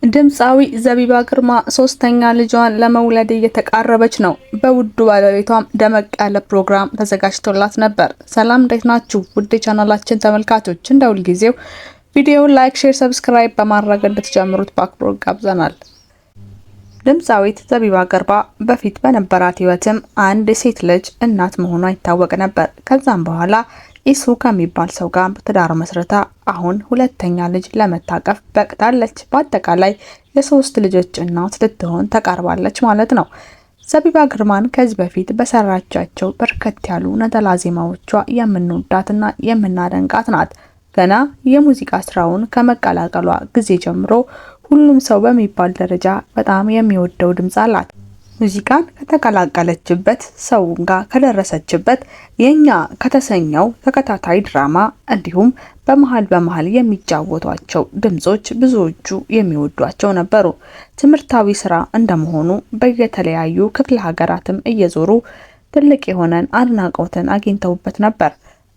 ድምፃዊ ዘቢባ ግርማ ሶስተኛ ልጇን ለመውለድ እየተቃረበች ነው። በውዱ ባለቤቷም ደመቅ ያለ ፕሮግራም ተዘጋጅቶላት ነበር። ሰላም እንዴት ናችሁ? ውድ ቻናላችን ተመልካቾች፣ እንደ ሁልጊዜው ቪዲዮውን ላይክ፣ ሼር፣ ሰብስክራይብ በማድረግ እንድትጀምሩት በአክብሮት ጋብዘናል። ድምፃዊት ዘቢባ ግርማ በፊት በነበራት ህይወትም አንድ ሴት ልጅ እናት መሆኗ ይታወቅ ነበር። ከዛም በኋላ ኢሱ ከሚባል ሰው ጋር ትዳር መስርታ አሁን ሁለተኛ ልጅ ለመታቀፍ በቅታለች። በአጠቃላይ የሶስት ልጆች እናት ልትሆን ተቃርባለች ማለት ነው። ዘቢባ ግርማን ከዚህ በፊት በሰራቻቸው በርከት ያሉ ነጠላ ዜማዎቿ የምንወዳትና የምናደንቃት ናት። ገና የሙዚቃ ስራውን ከመቀላቀሏ ጊዜ ጀምሮ ሁሉም ሰው በሚባል ደረጃ በጣም የሚወደው ድምጽ አላት። ሙዚቃን ከተቀላቀለችበት ሰውም ጋር ከደረሰችበት የኛ ከተሰኘው ተከታታይ ድራማ እንዲሁም በመሃል የሚጫወቷቸው ድምጾች ብዙዎቹ የሚወዷቸው ነበሩ። ትምህርታዊ ስራ እንደመሆኑ በየተለያዩ ክፍለ ሀገራትም እየዞሩ ትልቅ የሆነን አድናቆትን አግኝተውበት ነበር።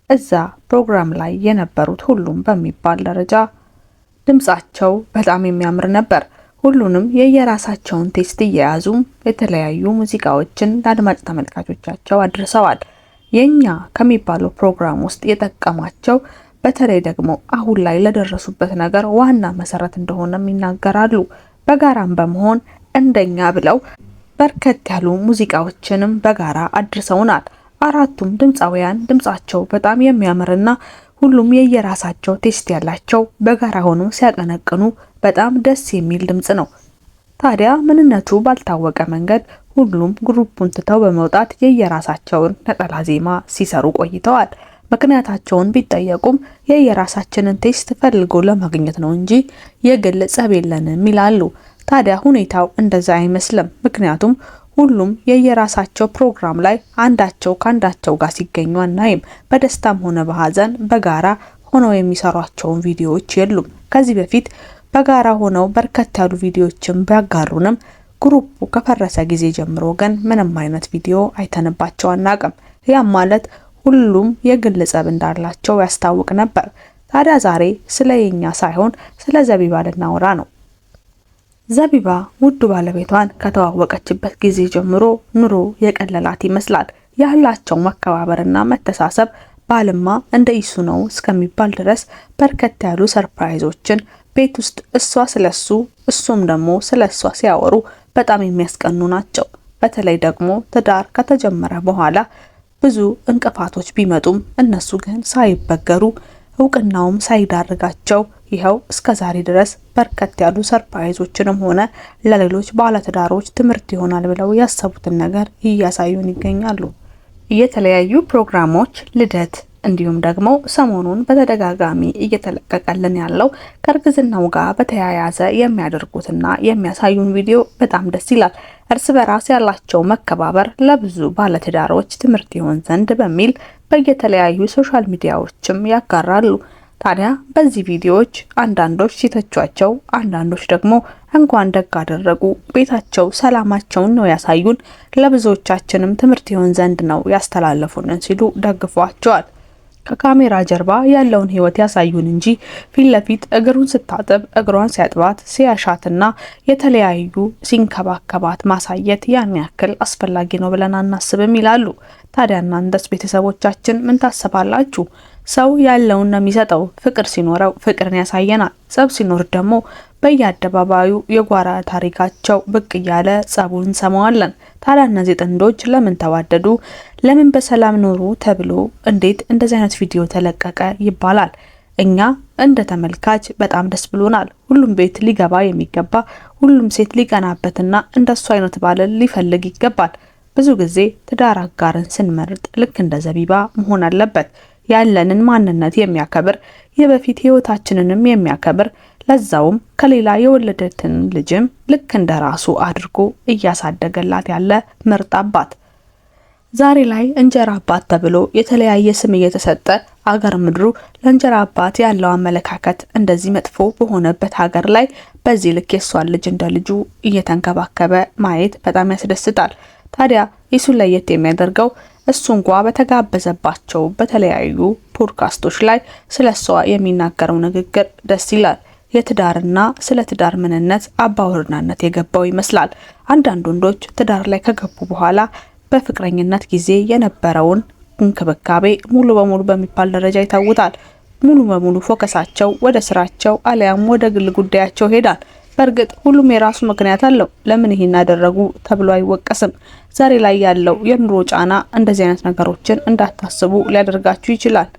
እዛ ፕሮግራም ላይ የነበሩት ሁሉም በሚባል ደረጃ ድምጻቸው በጣም የሚያምር ነበር። ሁሉንም የየራሳቸውን ቴስት እየያዙ የተለያዩ ሙዚቃዎችን ለአድማጭ ተመልካቾቻቸው አድርሰዋል። የኛ ከሚባለው ፕሮግራም ውስጥ የጠቀማቸው በተለይ ደግሞ አሁን ላይ ለደረሱበት ነገር ዋና መሰረት እንደሆነም ይናገራሉ። በጋራም በመሆን እንደኛ ብለው በርከት ያሉ ሙዚቃዎችንም በጋራ አድርሰውናል። አራቱም ድምፃውያን ድምጻቸው በጣም የሚያምርና ሁሉም የየራሳቸው ቴስት ያላቸው በጋራ ሆኖ ሲያቀነቅኑ በጣም ደስ የሚል ድምጽ ነው። ታዲያ ምንነቱ ባልታወቀ መንገድ ሁሉም ግሩፑን ትተው በመውጣት የየራሳቸውን ነጠላ ዜማ ሲሰሩ ቆይተዋል። ምክንያታቸውን ቢጠየቁም የየራሳችንን ቴስት ፈልጎ ለማግኘት ነው እንጂ የግል ጸብ የለንም ይላሉ። ታዲያ ሁኔታው እንደዛ አይመስልም። ምክንያቱም ሁሉም የየራሳቸው ፕሮግራም ላይ አንዳቸው ካንዳቸው ጋር ሲገኙ አናይም። በደስታም ሆነ በሐዘን በጋራ ሆነው የሚሰሯቸውን ቪዲዮዎች የሉም። ከዚህ በፊት በጋራ ሆነው በርከት ያሉ ቪዲዮዎችን ቢያጋሩንም ግሩፑ ከፈረሰ ጊዜ ጀምሮ ግን ምንም አይነት ቪዲዮ አይተንባቸው አናቅም። ያም ማለት ሁሉም የግል ጸብ እንዳላቸው ያስታውቅ ነበር። ታዲያ ዛሬ ስለ የኛ ሳይሆን ስለ ዘቢባ ልናወራ ነው። ዘቢባ ውዱ ባለቤቷን ከተዋወቀችበት ጊዜ ጀምሮ ኑሮ የቀለላት ይመስላል። ያላቸው መከባበርና መተሳሰብ ባልማ እንደ ኢሱ ነው እስከሚባል ድረስ በርከት ያሉ ሰርፕራይዞችን ቤት ውስጥ እሷ ስለሱ እሱም ደግሞ ስለሷ ሲያወሩ በጣም የሚያስቀኑ ናቸው። በተለይ ደግሞ ትዳር ከተጀመረ በኋላ ብዙ እንቅፋቶች ቢመጡም እነሱ ግን ሳይበገሩ እውቅናውም ሳይዳርጋቸው ይኸው እስከዛሬ ድረስ በርከት ያሉ ሰርፕራይዞችንም ሆነ ለሌሎች ባለትዳሮች ትምህርት ይሆናል ብለው ያሰቡትን ነገር እያሳዩን ይገኛሉ። የተለያዩ ፕሮግራሞች ልደት እንዲሁም ደግሞ ሰሞኑን በተደጋጋሚ እየተለቀቀልን ያለው ከእርግዝናው ጋር በተያያዘ የሚያደርጉትና የሚያሳዩን ቪዲዮ በጣም ደስ ይላል። እርስ በራስ ያላቸው መከባበር ለብዙ ባለትዳሮች ትምህርት ይሆን ዘንድ በሚል በየተለያዩ ሶሻል ሚዲያዎችም ያጋራሉ። ታዲያ በዚህ ቪዲዮዎች አንዳንዶች ሲተቿቸው፣ አንዳንዶች ደግሞ እንኳን ደግ አደረጉ ቤታቸው ሰላማቸውን ነው ያሳዩን፣ ለብዙዎቻችንም ትምህርት ይሆን ዘንድ ነው ያስተላለፉንን ሲሉ ደግፏቸዋል። ከካሜራ ጀርባ ያለውን ህይወት ያሳዩን እንጂ ፊት ለፊት እግሩን ስታጥብ እግሯን ሲያጥባት ሲያሻትና የተለያዩ ሲንከባከባት ማሳየት ያን ያክል አስፈላጊ ነው ብለን አናስብም ይላሉ። ታዲያ እናንተስ ቤተሰቦቻችን ምን ታስባላችሁ? ሰው ያለውን ነው የሚሰጠው። ፍቅር ሲኖረው ፍቅርን ያሳየናል። ጸብ ሲኖር ደግሞ በየአደባባዩ የጓራ ታሪካቸው ብቅ እያለ ጸቡን እንሰማዋለን። ታዲያ እነዚህ ጥንዶች ለምን ተዋደዱ? ለምን በሰላም ኖሩ ተብሎ እንዴት እንደዚህ አይነት ቪዲዮ ተለቀቀ ይባላል? እኛ እንደ ተመልካች በጣም ደስ ብሎናል። ሁሉም ቤት ሊገባ የሚገባ ሁሉም ሴት ሊቀናበትና እንደሱ አይነት ባል ሊፈልግ ይገባል። ብዙ ጊዜ ትዳር አጋርን ስንመርጥ ልክ እንደ ዘቢባ መሆን አለበት። ያለንን ማንነት የሚያከብር የበፊት ህይወታችንንም የሚያከብር ለዛውም ከሌላ የወለደትን ልጅም ልክ እንደራሱ አድርጎ እያሳደገላት ያለ ምርጥ አባት። ዛሬ ላይ እንጀራ አባት ተብሎ የተለያየ ስም እየተሰጠ አገር ምድሩ ለእንጀራ አባት ያለው አመለካከት እንደዚህ መጥፎ በሆነበት ሀገር ላይ በዚህ ልክ የሷን ልጅ እንደ ልጁ እየተንከባከበ ማየት በጣም ያስደስታል። ታዲያ ኢሱ ለየት የሚያደርገው እሱ እንኳ በተጋበዘባቸው በተለያዩ ፖድካስቶች ላይ ስለሷ የሚናገረው ንግግር ደስ ይላል። የትዳርና ስለ ትዳር ምንነት አባወርናነት የገባው ይመስላል። አንዳንድ ወንዶች ትዳር ላይ ከገቡ በኋላ በፍቅረኝነት ጊዜ የነበረውን እንክብካቤ ሙሉ በሙሉ በሚባል ደረጃ ይታውታል። ሙሉ በሙሉ ፎከሳቸው ወደ ስራቸው አሊያም ወደ ግል ጉዳያቸው ሄዳል። በእርግጥ ሁሉም የራሱ ምክንያት አለው። ለምን ይሄን አደረጉ ተብሎ አይወቀስም። ዛሬ ላይ ያለው የኑሮ ጫና እንደዚህ አይነት ነገሮችን እንዳታስቡ ሊያደርጋችሁ ይችላል።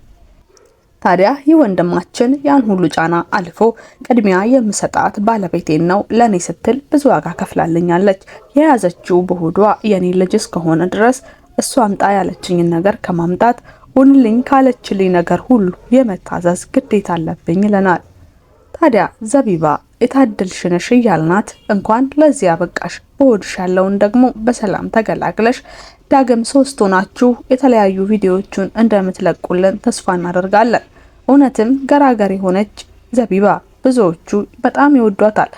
ታዲያ ይህ ወንድማችን ያን ሁሉ ጫና አልፎ ቅድሚያ የምሰጣት ባለቤቴን ነው፣ ለኔ ስትል ብዙ ዋጋ ከፍላልኛለች። የያዘችው በሆዷ የኔ ልጅ እስከሆነ ድረስ እሷ አምጣ ያለችኝን ነገር ከማምጣት ሁንልኝ ካለችልኝ ነገር ሁሉ የመታዘዝ ግዴታ አለብኝ ይለናል። ታዲያ ዘቢባ የታደልሽ ነሽ እያልናት እንኳን ለዚህ ያበቃሽ፣ በሆድሽ ያለውን ደግሞ በሰላም ተገላግለሽ ዳግም 3 ሆናችሁ የተለያዩ ቪዲዮዎችን እንደምትለቁልን ተስፋ እናደርጋለን። እውነትም ገራገር የሆነች ዘቢባ ብዙዎቹ በጣም ይወዷታል።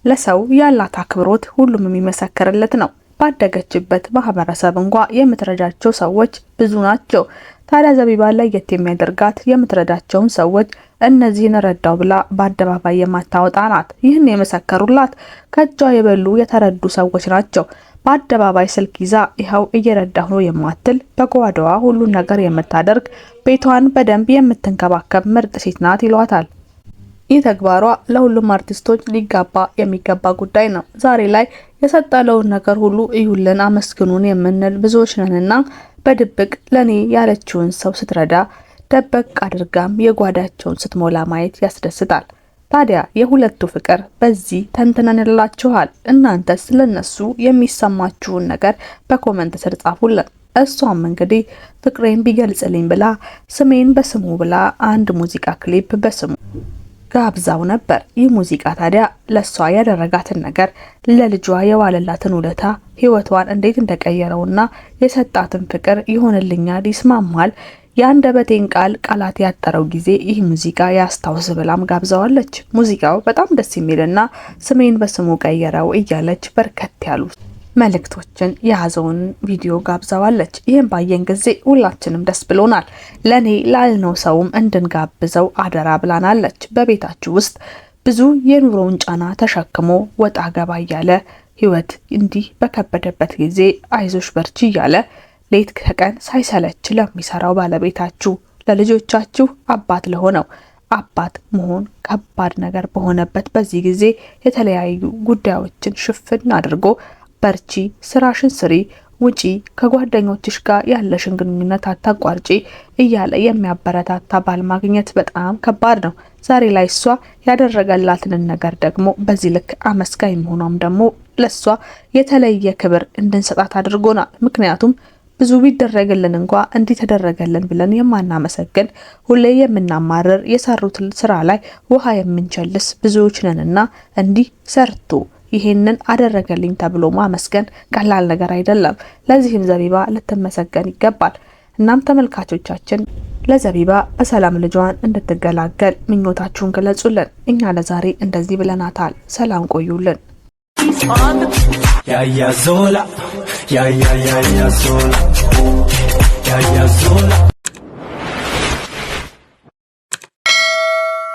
ለሰው ያላት አክብሮት ሁሉም የሚመሰክርለት ነው። ባደገችበት ማህበረሰብ እንኳን የምትረዳቸው ሰዎች ብዙ ናቸው። ታዲያ ዘቢባ ለየት የሚያደርጋት የምትረዳቸውን ሰዎች እነዚህን ረዳው ብላ በአደባባይ የማታወጣ ናት። ይህን የመሰከሩላት ከእጇ የበሉ የተረዱ ሰዎች ናቸው። በአደባባይ ስልክ ይዛ ይኸው እየረዳሁ ነው የማትል፣ በጓዳዋ ሁሉን ነገር የምታደርግ፣ ቤቷን በደንብ የምትንከባከብ ምርጥ ሴት ናት ይሏታል። ይህ ተግባሯ ለሁሉም አርቲስቶች ሊጋባ የሚገባ ጉዳይ ነው። ዛሬ ላይ የሰጠለውን ነገር ሁሉ እዩልን አመስግኑን የምንል ብዙዎች ነንና በድብቅ ለኔ ያለችውን ሰው ስትረዳ ደበቅ አድርጋም የጓዳቸውን ስትሞላ ማየት ያስደስታል። ታዲያ የሁለቱ ፍቅር በዚህ ተንትነንላችኋል። እናንተስ ለነሱ የሚሰማችሁን ነገር በኮሜንት ስር ጻፉልን። እሷም እንግዲህ ፍቅሬን ቢገልጽልኝ ብላ ስሜን በስሙ ብላ አንድ ሙዚቃ ክሊፕ በስሙ ጋብዛው ነበር። ይህ ሙዚቃ ታዲያ ለሷ ያደረጋትን ነገር፣ ለልጇ የዋለላትን ውለታ፣ ህይወቷን እንዴት እንደቀየረውና የሰጣትን ፍቅር ይሆንልኛል፣ ይስማማል፣ የአንደበቴን ቃላት ያጠረው ጊዜ ይህ ሙዚቃ ያስታውስ ብላም ጋብዛዋለች። ሙዚቃው በጣም ደስ የሚልና ስሜን በስሙ ቀየረው እያለች በርከት ያሉ መልእክቶችን የያዘውን ቪዲዮ ጋብዛዋለች። ይህም ባየን ጊዜ ሁላችንም ደስ ብሎናል። ለኔ ላልነው ሰውም እንድንጋብዘው አደራ ብላናለች። በቤታችሁ ውስጥ ብዙ የኑሮውን ጫና ተሸክሞ ወጣ ገባ እያለ ህይወት እንዲህ በከበደበት ጊዜ አይዞሽ በርቺ እያለ ሌት ከቀን ሳይሰለች ለሚሰራው ባለቤታችሁ፣ ለልጆቻችሁ አባት ለሆነው አባት መሆን ከባድ ነገር በሆነበት በዚህ ጊዜ የተለያዩ ጉዳዮችን ሽፍን አድርጎ በርቺ፣ ስራሽን ስሪ፣ ውጪ፣ ከጓደኞችሽ ጋር ያለሽን ግንኙነት አታቋርጪ እያለ የሚያበረታታ ባል ማግኘት በጣም ከባድ ነው። ዛሬ ላይ እሷ ያደረገላትን ነገር ደግሞ በዚህ ልክ አመስጋኝ መሆኗም ደግሞ ለሷ የተለየ ክብር እንድንሰጣት አድርጎናል። ምክንያቱም ብዙ ቢደረግልን እንኳን እንዲህ ተደረገልን ብለን የማናመሰግን፣ ሁሌ የምናማርር፣ የሰሩት ስራ ላይ ውሃ የምንቸልስ ብዙዎች ነንና እንዲህ ሰርቶ ይሄንን አደረገልኝ ተብሎ ማመስገን ቀላል ነገር አይደለም። ለዚህም ዘቢባ ልትመሰገን ይገባል። እናም ተመልካቾቻችን ለዘቢባ በሰላም ልጇን እንድትገላገል ምኞታችሁን ገለጹልን። እኛ ለዛሬ እንደዚህ ብለናታል። ሰላም ቆዩልን። ያ ዞላ